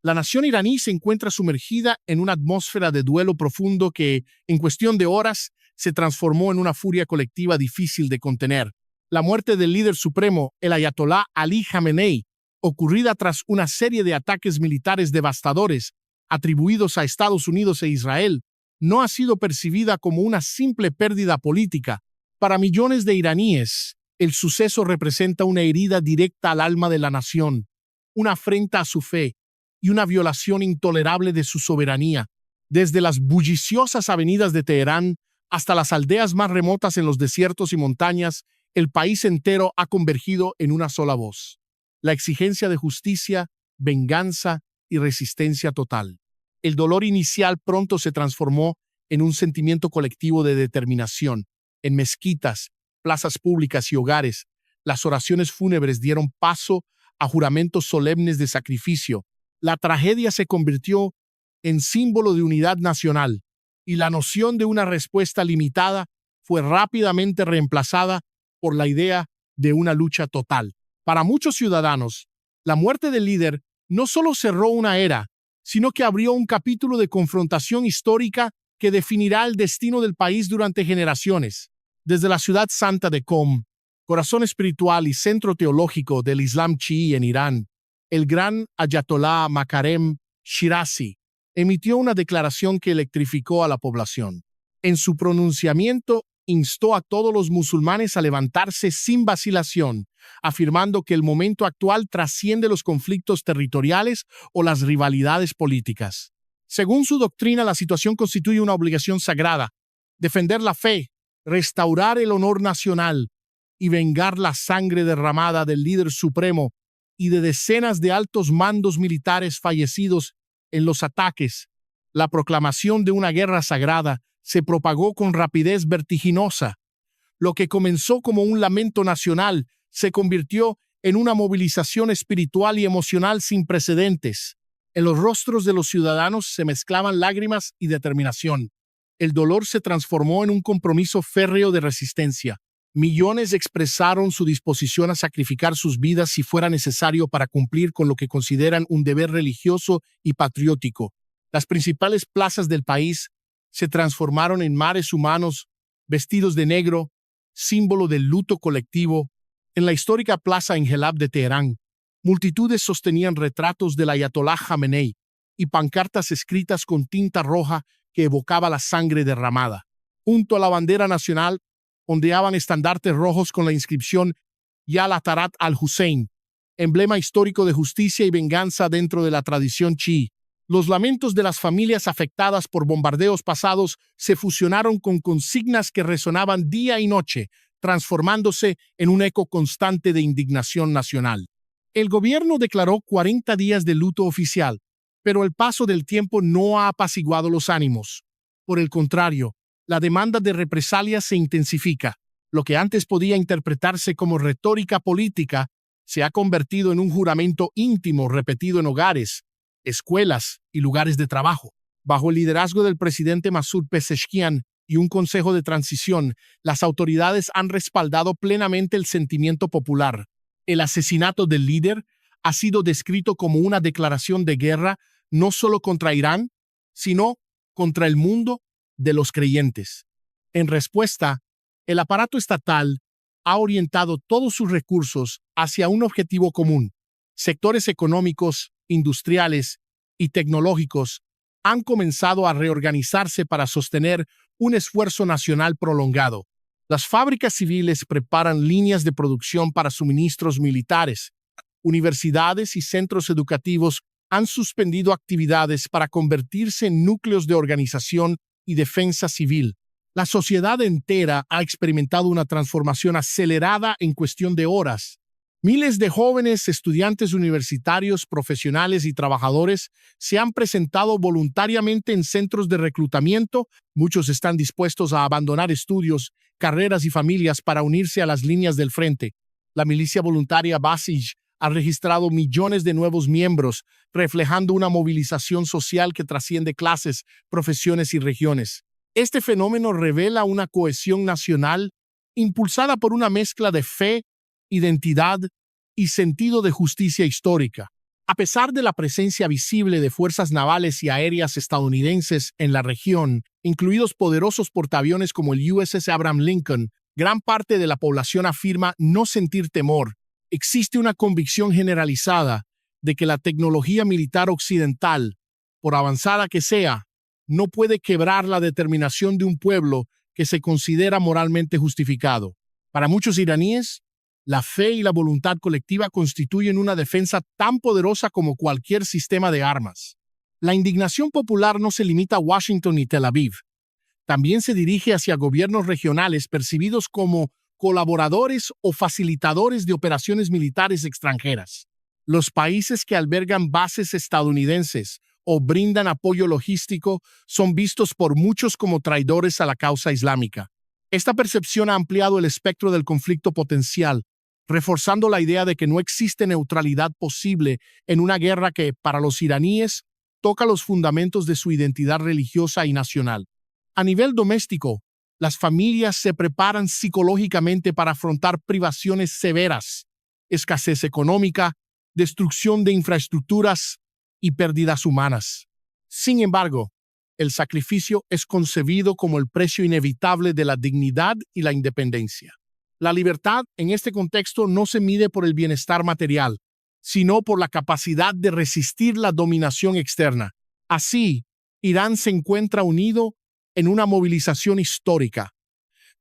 La nación iraní se encuentra sumergida en una atmósfera de duelo profundo que, en cuestión de horas, se transformó en una furia colectiva difícil de contener. La muerte del líder supremo, el ayatolá Ali Khamenei, ocurrida tras una serie de ataques militares devastadores atribuidos a Estados Unidos e Israel, no ha sido percibida como una simple pérdida política. Para millones de iraníes, el suceso representa una herida directa al alma de la nación, una afrenta a su fe y una violación intolerable de su soberanía. Desde las bulliciosas avenidas de Teherán hasta las aldeas más remotas en los desiertos y montañas, el país entero ha convergido en una sola voz: la exigencia de justicia, venganza y resistencia total. El dolor inicial pronto se transformó en un sentimiento colectivo de determinación. En mezquitas, plazas públicas y hogares, las oraciones fúnebres dieron paso a juramentos solemnes de sacrificio. La tragedia se convirtió en símbolo de unidad nacional, y la noción de una respuesta limitada fue rápidamente reemplazada por la idea de una lucha total. Para muchos ciudadanos, la muerte del líder no solo cerró una era, sino que abrió un capítulo de confrontación histórica que definirá el destino del país durante generaciones. Desde la ciudad santa de Qom, corazón espiritual y centro teológico del Islam chií en Irán, el gran ayatolá Makarem Shirazi emitió una declaración que electrificó a la población. En su pronunciamiento, instó a todos los musulmanes a levantarse sin vacilación, afirmando que el momento actual trasciende los conflictos territoriales o las rivalidades políticas. Según su doctrina, la situación constituye una obligación sagrada: defender la fe, restaurar el honor nacional y vengar la sangre derramada del líder supremo y de decenas de altos mandos militares fallecidos en los ataques. La proclamación de una guerra sagrada se propagó con rapidez vertiginosa. Lo que comenzó como un lamento nacional se convirtió en una movilización espiritual y emocional sin precedentes. En los rostros de los ciudadanos se mezclaban lágrimas y determinación. El dolor se transformó en un compromiso férreo de resistencia. Millones expresaron su disposición a sacrificar sus vidas si fuera necesario para cumplir con lo que consideran un deber religioso y patriótico. Las principales plazas del país se transformaron en mares humanos vestidos de negro, símbolo del luto colectivo. En la histórica plaza Engelab de Teherán, multitudes sostenían retratos del ayatolá Khamenei y pancartas escritas con tinta roja que evocaba la sangre derramada. Junto a la bandera nacional ondeaban estandartes rojos con la inscripción Ya la Tarat al-Hussein, emblema histórico de justicia y venganza dentro de la tradición chií. Los lamentos de las familias afectadas por bombardeos pasados se fusionaron con consignas que resonaban día y noche, transformándose en un eco constante de indignación nacional. El gobierno declaró 40 días de luto oficial, pero el paso del tiempo no ha apaciguado los ánimos. Por el contrario, la demanda de represalias se intensifica. Lo que antes podía interpretarse como retórica política se ha convertido en un juramento íntimo repetido en hogares, escuelas y lugares de trabajo. Bajo el liderazgo del presidente Masoud Pezeshkian y un consejo de transición, las autoridades han respaldado plenamente el sentimiento popular. El asesinato del líder ha sido descrito como una declaración de guerra no solo contra Irán, sino contra el mundo de los creyentes. En respuesta, el aparato estatal ha orientado todos sus recursos hacia un objetivo común. Sectores económicos, industriales y tecnológicos han comenzado a reorganizarse para sostener un esfuerzo nacional prolongado. Las fábricas civiles preparan líneas de producción para suministros militares. Universidades y centros educativos han suspendido actividades para convertirse en núcleos de organización y defensa civil. La sociedad entera ha experimentado una transformación acelerada en cuestión de horas. Miles de jóvenes, estudiantes universitarios, profesionales y trabajadores se han presentado voluntariamente en centros de reclutamiento. Muchos están dispuestos a abandonar estudios, carreras y familias para unirse a las líneas del frente. La milicia voluntaria Basij ha registrado millones de nuevos miembros, reflejando una movilización social que trasciende clases, profesiones y regiones. Este fenómeno revela una cohesión nacional impulsada por una mezcla de fe, identidad y sentido de justicia histórica. A pesar de la presencia visible de fuerzas navales y aéreas estadounidenses en la región, incluidos poderosos portaaviones como el USS Abraham Lincoln, gran parte de la población afirma no sentir temor. Existe una convicción generalizada de que la tecnología militar occidental, por avanzada que sea, no puede quebrar la determinación de un pueblo que se considera moralmente justificado. Para muchos iraníes, la fe y la voluntad colectiva constituyen una defensa tan poderosa como cualquier sistema de armas. La indignación popular no se limita a Washington ni Tel Aviv. También se dirige hacia gobiernos regionales percibidos como colaboradores o facilitadores de operaciones militares extranjeras. Los países que albergan bases estadounidenses o brindan apoyo logístico son vistos por muchos como traidores a la causa islámica. Esta percepción ha ampliado el espectro del conflicto potencial, reforzando la idea de que no existe neutralidad posible en una guerra que, para los iraníes, toca los fundamentos de su identidad religiosa y nacional. A nivel doméstico, las familias se preparan psicológicamente para afrontar privaciones severas, escasez económica, destrucción de infraestructuras y pérdidas humanas. Sin embargo, el sacrificio es concebido como el precio inevitable de la dignidad y la independencia. La libertad, en este contexto, no se mide por el bienestar material, sino por la capacidad de resistir la dominación externa. Así, Irán se encuentra unido en una movilización histórica.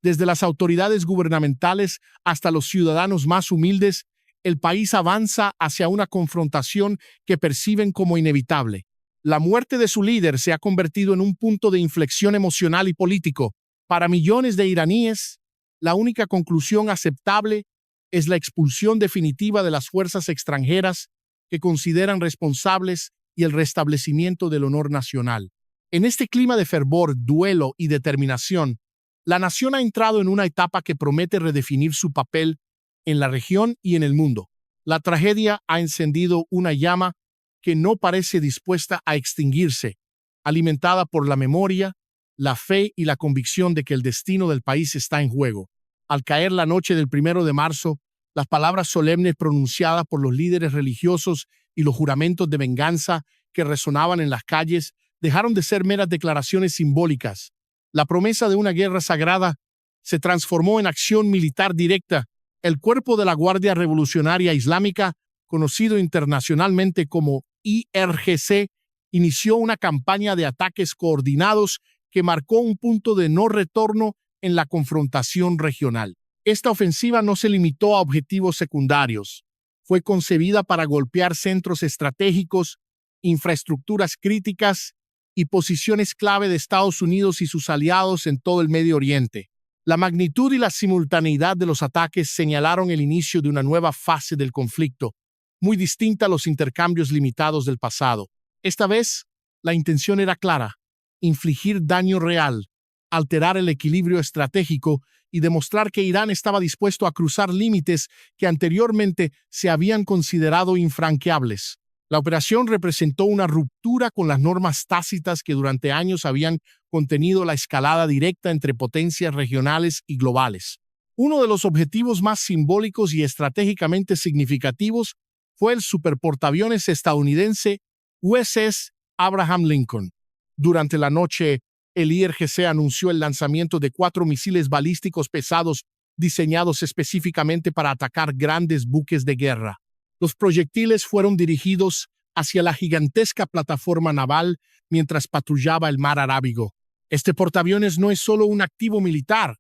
Desde las autoridades gubernamentales hasta los ciudadanos más humildes, el país avanza hacia una confrontación que perciben como inevitable. La muerte de su líder se ha convertido en un punto de inflexión emocional y político. Para millones de iraníes, la única conclusión aceptable es la expulsión definitiva de las fuerzas extranjeras que consideran responsables y el restablecimiento del honor nacional. En este clima de fervor, duelo y determinación, la nación ha entrado en una etapa que promete redefinir su papel en la región y en el mundo. La tragedia ha encendido una llama que no parece dispuesta a extinguirse, alimentada por la memoria, la fe y la convicción de que el destino del país está en juego. Al caer la noche del 1 de marzo, las palabras solemnes pronunciadas por los líderes religiosos y los juramentos de venganza que resonaban en las calles dejaron de ser meras declaraciones simbólicas. La promesa de una guerra sagrada se transformó en acción militar directa. El cuerpo de la Guardia Revolucionaria Islámica, conocido internacionalmente como IRGC, inició una campaña de ataques coordinados que marcó un punto de no retorno en la confrontación regional. Esta ofensiva no se limitó a objetivos secundarios. Fue concebida para golpear centros estratégicos, infraestructuras críticas y posiciones clave de Estados Unidos y sus aliados en todo el Medio Oriente. La magnitud y la simultaneidad de los ataques señalaron el inicio de una nueva fase del conflicto, muy distinta a los intercambios limitados del pasado. Esta vez, la intención era clara: infligir daño real, alterar el equilibrio estratégico y demostrar que Irán estaba dispuesto a cruzar límites que anteriormente se habían considerado infranqueables. La operación representó una ruptura con las normas tácitas que durante años habían contenido la escalada directa entre potencias regionales y globales. Uno de los objetivos más simbólicos y estratégicamente significativos fue el superportaaviones estadounidense USS Abraham Lincoln. Durante la noche, el IRGC anunció el lanzamiento de 4 misiles balísticos pesados diseñados específicamente para atacar grandes buques de guerra. Los proyectiles fueron dirigidos hacia la gigantesca plataforma naval mientras patrullaba el mar Arábigo. Este portaaviones no es solo un activo militar,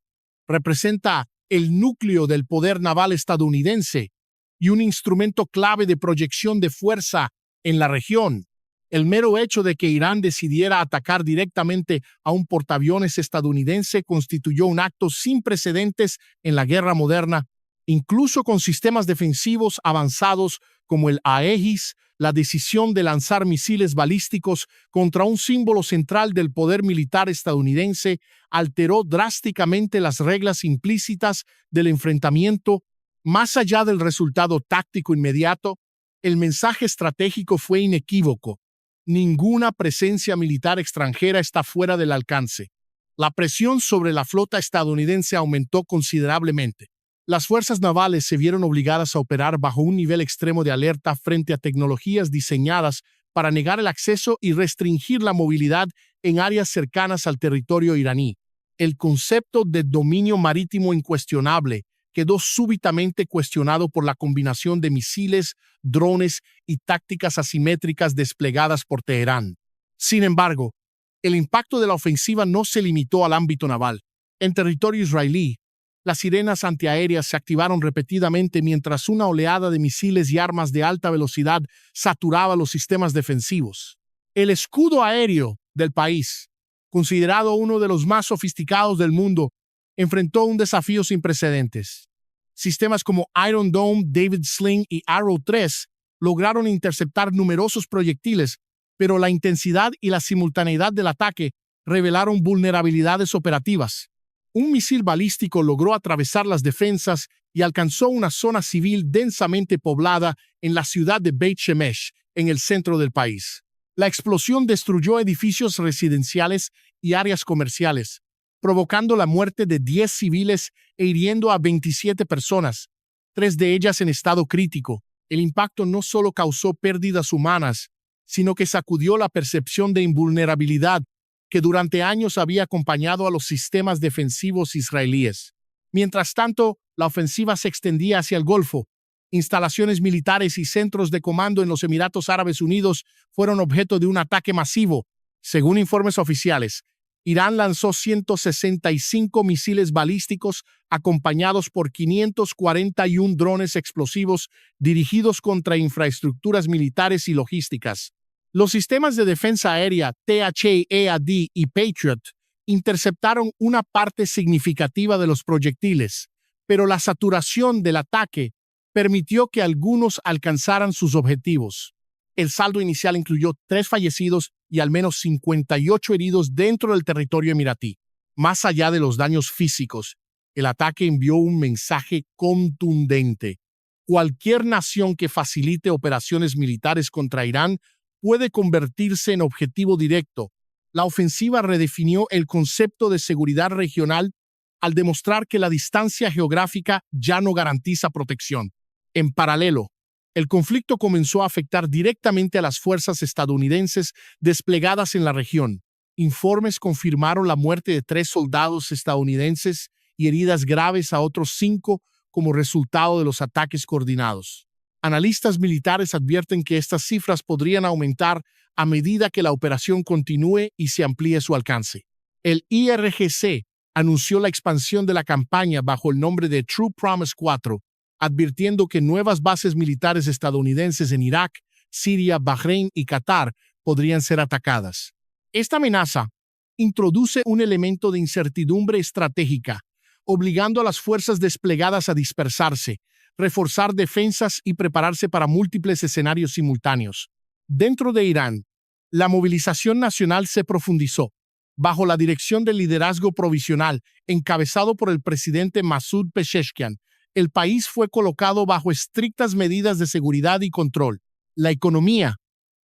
representa el núcleo del poder naval estadounidense y un instrumento clave de proyección de fuerza en la región. El mero hecho de que Irán decidiera atacar directamente a un portaaviones estadounidense constituyó un acto sin precedentes en la guerra moderna. Incluso con sistemas defensivos avanzados como el Aegis, la decisión de lanzar misiles balísticos contra un símbolo central del poder militar estadounidense alteró drásticamente las reglas implícitas del enfrentamiento. Más allá del resultado táctico inmediato, el mensaje estratégico fue inequívoco: ninguna presencia militar extranjera está fuera del alcance. La presión sobre la flota estadounidense aumentó considerablemente. Las fuerzas navales se vieron obligadas a operar bajo un nivel extremo de alerta frente a tecnologías diseñadas para negar el acceso y restringir la movilidad en áreas cercanas al territorio iraní. El concepto de dominio marítimo incuestionable quedó súbitamente cuestionado por la combinación de misiles, drones y tácticas asimétricas desplegadas por Teherán. Sin embargo, el impacto de la ofensiva no se limitó al ámbito naval. En territorio israelí, las sirenas antiaéreas se activaron repetidamente mientras una oleada de misiles y armas de alta velocidad saturaba los sistemas defensivos. El escudo aéreo del país, considerado uno de los más sofisticados del mundo, enfrentó un desafío sin precedentes. Sistemas como Iron Dome, David Sling y Arrow 3 lograron interceptar numerosos proyectiles, pero la intensidad y la simultaneidad del ataque revelaron vulnerabilidades operativas. Un misil balístico logró atravesar las defensas y alcanzó una zona civil densamente poblada en la ciudad de Beit Shemesh, en el centro del país. La explosión destruyó edificios residenciales y áreas comerciales, provocando la muerte de 10 civiles e hiriendo a 27 personas, 3 de ellas en estado crítico. El impacto no solo causó pérdidas humanas, sino que sacudió la percepción de invulnerabilidad que durante años había acompañado a los sistemas defensivos israelíes. Mientras tanto, la ofensiva se extendía hacia el Golfo. Instalaciones militares y centros de comando en los Emiratos Árabes Unidos fueron objeto de un ataque masivo. Según informes oficiales, Irán lanzó 165 misiles balísticos acompañados por 541 drones explosivos dirigidos contra infraestructuras militares y logísticas. Los sistemas de defensa aérea THAAD y Patriot interceptaron una parte significativa de los proyectiles, pero la saturación del ataque permitió que algunos alcanzaran sus objetivos. El saldo inicial incluyó 3 fallecidos y al menos 58 heridos dentro del territorio emiratí. Más allá de los daños físicos, el ataque envió un mensaje contundente. Cualquier nación que facilite operaciones militares contra Irán puede convertirse en objetivo directo. La ofensiva redefinió el concepto de seguridad regional al demostrar que la distancia geográfica ya no garantiza protección. En paralelo, el conflicto comenzó a afectar directamente a las fuerzas estadounidenses desplegadas en la región. Informes confirmaron la muerte de 3 soldados estadounidenses y heridas graves a otros 5 como resultado de los ataques coordinados. Analistas militares advierten que estas cifras podrían aumentar a medida que la operación continúe y se amplíe su alcance. El IRGC anunció la expansión de la campaña bajo el nombre de True Promise 4, advirtiendo que nuevas bases militares estadounidenses en Irak, Siria, Bahrein y Qatar podrían ser atacadas. Esta amenaza introduce un elemento de incertidumbre estratégica, obligando a las fuerzas desplegadas a dispersarse, reforzar defensas y prepararse para múltiples escenarios simultáneos. Dentro de Irán, la movilización nacional se profundizó, bajo la dirección del liderazgo provisional, encabezado por el presidente Masoud Pezeshkian. El país fue colocado bajo estrictas medidas de seguridad y control. La economía,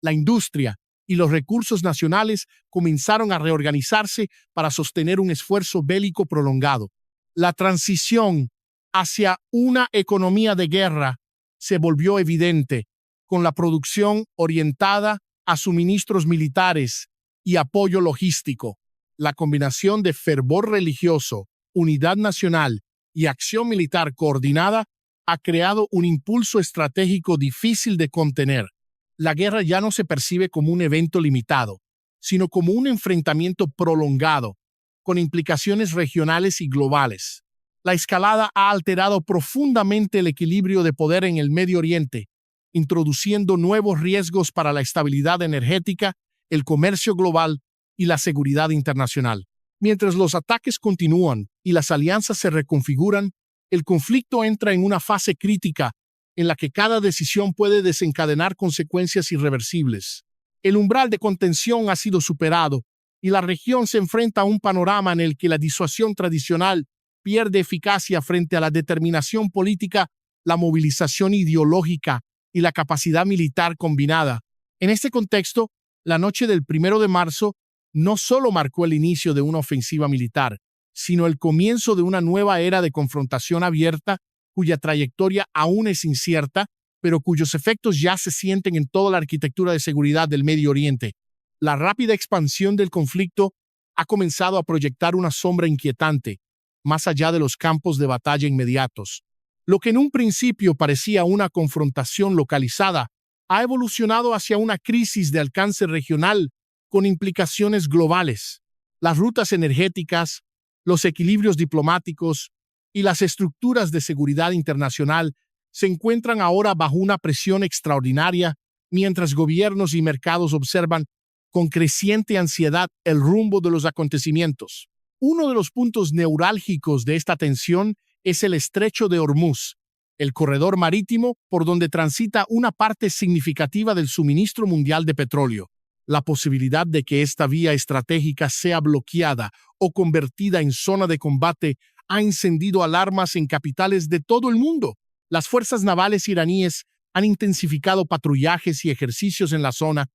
la industria y los recursos nacionales comenzaron a reorganizarse para sostener un esfuerzo bélico prolongado. La transición hacia una economía de guerra se volvió evidente, con la producción orientada a suministros militares y apoyo logístico. La combinación de fervor religioso, unidad nacional y acción militar coordinada ha creado un impulso estratégico difícil de contener. La guerra ya no se percibe como un evento limitado, sino como un enfrentamiento prolongado, con implicaciones regionales y globales. La escalada ha alterado profundamente el equilibrio de poder en el Medio Oriente, introduciendo nuevos riesgos para la estabilidad energética, el comercio global y la seguridad internacional. Mientras los ataques continúan y las alianzas se reconfiguran, el conflicto entra en una fase crítica en la que cada decisión puede desencadenar consecuencias irreversibles. El umbral de contención ha sido superado y la región se enfrenta a un panorama en el que la disuasión tradicional pierde eficacia frente a la determinación política, la movilización ideológica y la capacidad militar combinada. En este contexto, la noche del 1 de marzo no solo marcó el inicio de una ofensiva militar, sino el comienzo de una nueva era de confrontación abierta cuya trayectoria aún es incierta, pero cuyos efectos ya se sienten en toda la arquitectura de seguridad del Medio Oriente. La rápida expansión del conflicto ha comenzado a proyectar una sombra inquietante, más allá de los campos de batalla inmediatos. Lo que en un principio parecía una confrontación localizada, ha evolucionado hacia una crisis de alcance regional con implicaciones globales. Las rutas energéticas, los equilibrios diplomáticos y las estructuras de seguridad internacional se encuentran ahora bajo una presión extraordinaria, mientras gobiernos y mercados observan con creciente ansiedad el rumbo de los acontecimientos. Uno de los puntos neurálgicos de esta tensión es el Estrecho de Hormuz, el corredor marítimo por donde transita una parte significativa del suministro mundial de petróleo. La posibilidad de que esta vía estratégica sea bloqueada o convertida en zona de combate ha encendido alarmas en capitales de todo el mundo. Las fuerzas navales iraníes han intensificado patrullajes y ejercicios en la zona,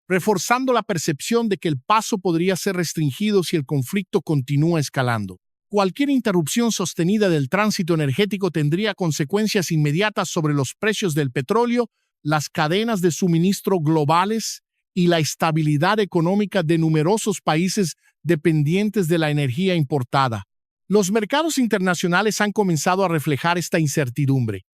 reforzando la percepción de que el paso podría ser restringido si el conflicto continúa escalando. Cualquier interrupción sostenida del tránsito energético tendría consecuencias inmediatas sobre los precios del petróleo, las cadenas de suministro globales y la estabilidad económica de numerosos países dependientes de la energía importada. Los mercados internacionales han comenzado a reflejar esta incertidumbre.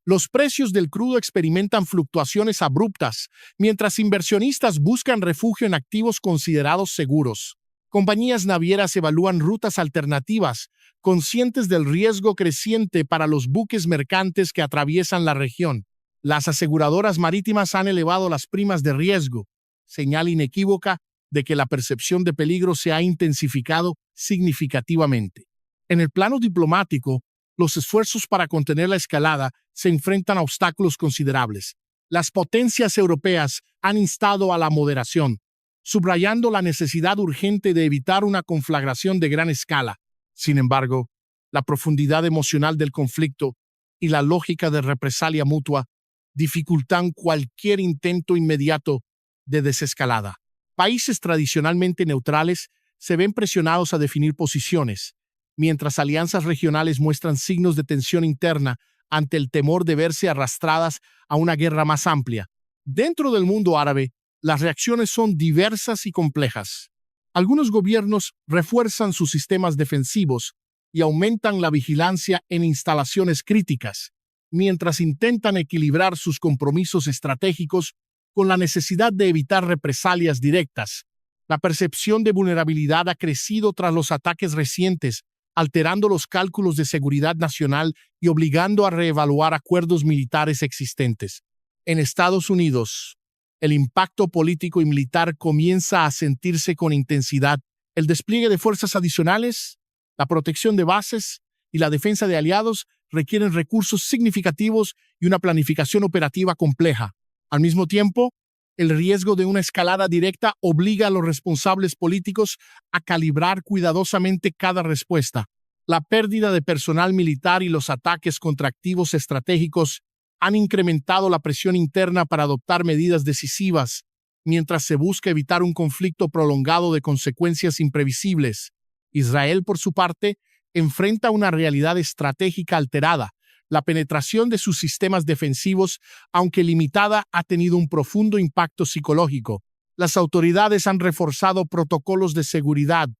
Los precios del crudo experimentan fluctuaciones abruptas, mientras inversionistas buscan refugio en activos considerados seguros. Compañías navieras evalúan rutas alternativas, conscientes del riesgo creciente para los buques mercantes que atraviesan la región. Las aseguradoras marítimas han elevado las primas de riesgo, señal inequívoca de que la percepción de peligro se ha intensificado significativamente. En el plano diplomático, los esfuerzos para contener la escalada se enfrentan a obstáculos considerables. Las potencias europeas han instado a la moderación, subrayando la necesidad urgente de evitar una conflagración de gran escala. Sin embargo, la profundidad emocional del conflicto y la lógica de represalia mutua dificultan cualquier intento inmediato de desescalada. Países tradicionalmente neutrales se ven presionados a definir posiciones, mientras alianzas regionales muestran signos de tensión interna ante el temor de verse arrastradas a una guerra más amplia. Dentro del mundo árabe, las reacciones son diversas y complejas. Algunos gobiernos refuerzan sus sistemas defensivos y aumentan la vigilancia en instalaciones críticas, mientras intentan equilibrar sus compromisos estratégicos con la necesidad de evitar represalias directas. La percepción de vulnerabilidad ha crecido tras los ataques recientes, alterando los cálculos de seguridad nacional y obligando a reevaluar acuerdos militares existentes. En Estados Unidos, el impacto político y militar comienza a sentirse con intensidad. El despliegue de fuerzas adicionales, la protección de bases y la defensa de aliados requieren recursos significativos y una planificación operativa compleja. Al mismo tiempo, el riesgo de una escalada directa obliga a los responsables políticos a calibrar cuidadosamente cada respuesta. La pérdida de personal militar y los ataques contra activos estratégicos han incrementado la presión interna para adoptar medidas decisivas, mientras se busca evitar un conflicto prolongado de consecuencias imprevisibles. Israel, por su parte, enfrenta una realidad estratégica alterada. La penetración de sus sistemas defensivos, aunque limitada, ha tenido un profundo impacto psicológico. Las autoridades han reforzado protocolos de seguridad,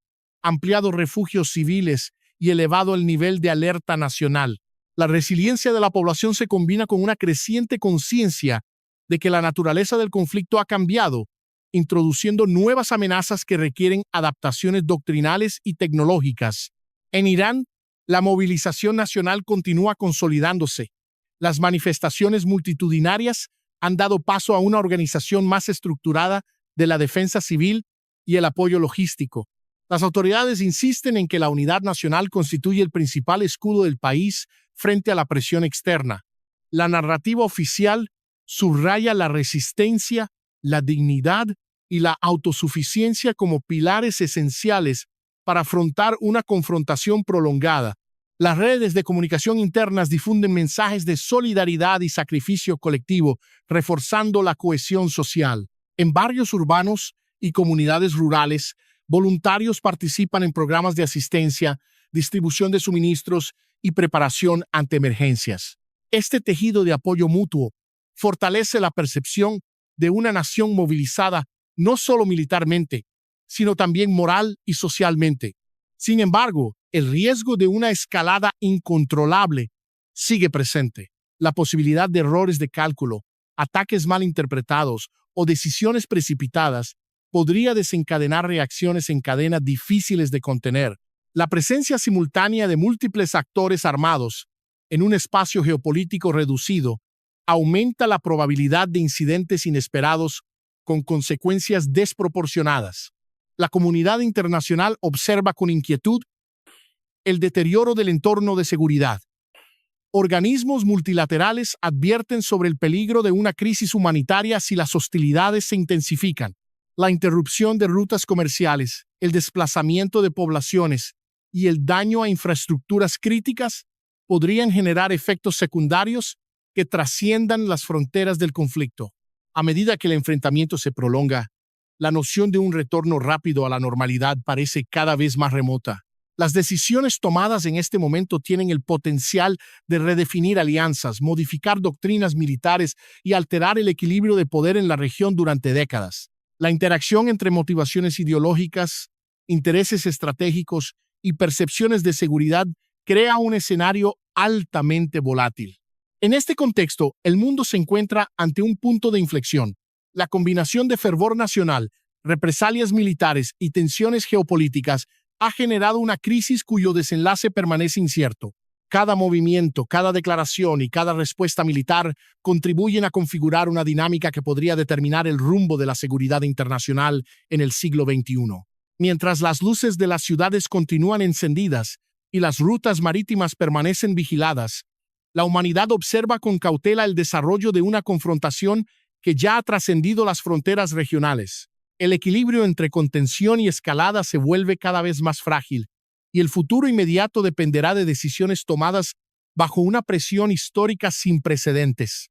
ampliado refugios civiles y elevado el nivel de alerta nacional. La resiliencia de la población se combina con una creciente conciencia de que la naturaleza del conflicto ha cambiado, introduciendo nuevas amenazas que requieren adaptaciones doctrinales y tecnológicas. En Irán, la movilización nacional continúa consolidándose. Las manifestaciones multitudinarias han dado paso a una organización más estructurada de la defensa civil y el apoyo logístico. Las autoridades insisten en que la unidad nacional constituye el principal escudo del país frente a la presión externa. La narrativa oficial subraya la resistencia, la dignidad y la autosuficiencia como pilares esenciales para afrontar una confrontación prolongada. Las redes de comunicación internas difunden mensajes de solidaridad y sacrificio colectivo, reforzando la cohesión social. En barrios urbanos y comunidades rurales, voluntarios participan en programas de asistencia, distribución de suministros y preparación ante emergencias. Este tejido de apoyo mutuo fortalece la percepción de una nación movilizada no solo militarmente, sino también moral y socialmente. Sin embargo, el riesgo de una escalada incontrolable sigue presente. La posibilidad de errores de cálculo, ataques mal interpretados o decisiones precipitadas podría desencadenar reacciones en cadena difíciles de contener. La presencia simultánea de múltiples actores armados en un espacio geopolítico reducido aumenta la probabilidad de incidentes inesperados con consecuencias desproporcionadas. La comunidad internacional observa con inquietud el deterioro del entorno de seguridad. Organismos multilaterales advierten sobre el peligro de una crisis humanitaria si las hostilidades se intensifican. La interrupción de rutas comerciales, el desplazamiento de poblaciones y el daño a infraestructuras críticas podrían generar efectos secundarios que trasciendan las fronteras del conflicto. A medida que el enfrentamiento se prolonga, la noción de un retorno rápido a la normalidad parece cada vez más remota. Las decisiones tomadas en este momento tienen el potencial de redefinir alianzas, modificar doctrinas militares y alterar el equilibrio de poder en la región durante décadas. La interacción entre motivaciones ideológicas, intereses estratégicos y percepciones de seguridad crea un escenario altamente volátil. En este contexto, el mundo se encuentra ante un punto de inflexión. La combinación de fervor nacional, represalias militares y tensiones geopolíticas ha generado una crisis cuyo desenlace permanece incierto. Cada movimiento, cada declaración y cada respuesta militar contribuyen a configurar una dinámica que podría determinar el rumbo de la seguridad internacional en el siglo XXI. Mientras las luces de las ciudades continúan encendidas y las rutas marítimas permanecen vigiladas, la humanidad observa con cautela el desarrollo de una confrontación que ya ha trascendido las fronteras regionales. El equilibrio entre contención y escalada se vuelve cada vez más frágil, y el futuro inmediato dependerá de decisiones tomadas bajo una presión histórica sin precedentes.